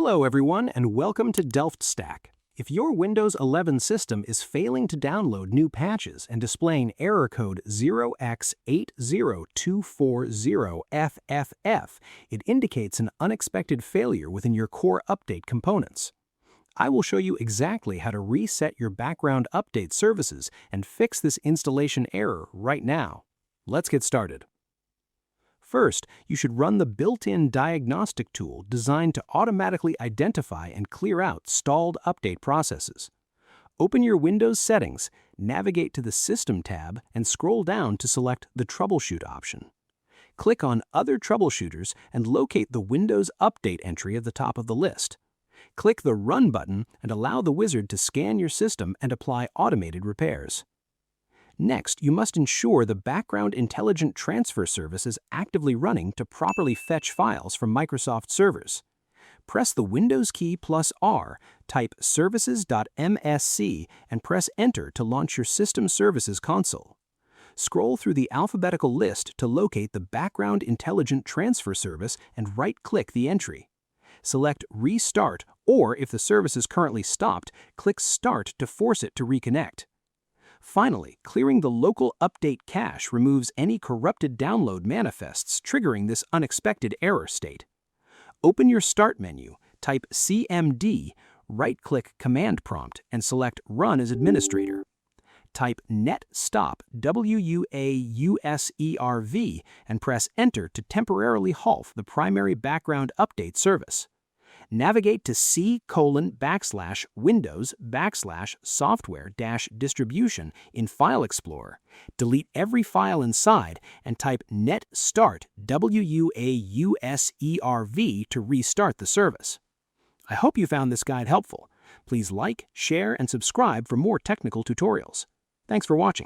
Hello everyone and welcome to DelftStack. If your Windows 11 system is failing to download new patches and displaying error code 0x80240fff, it indicates an unexpected failure within your core update components. I will show you exactly how to reset your background update services and fix this installation error right now. Let's get started. First, you should run the Built-in Diagnostic Tool designed to automatically identify and clear out stalled update processes. Open your Windows settings, navigate to the System tab, and scroll down to select the Troubleshoot option. Click on Other Troubleshooters and locate the Windows Update entry at the top of the list. Click the Run button and allow the wizard to scan your system and apply automated repairs. Next, you must ensure the background intelligent transfer service is actively running to properly fetch files from Microsoft servers. Press the Windows key plus R, type services.msc, and press Enter to launch your System Services console. Scroll through the alphabetical list to locate the background intelligent transfer service and right-click the entry. Select Restart, or if the service is currently stopped, click Start to force it to reconnect. Finally, clearing the local update cache removes any corrupted download manifests triggering this unexpected error state. Open your Start menu, type CMD, right-click Command Prompt, and select Run as Administrator. Type net stop WUAUSERV and press Enter to temporarily halt the primary background update service. Navigate to C:\Windows\software-distribution in File Explorer, delete every file inside, and type net start WUAUSERV to restart the service. I hope you found this guide helpful. Please like, share, and subscribe for more technical tutorials. Thanks for watching.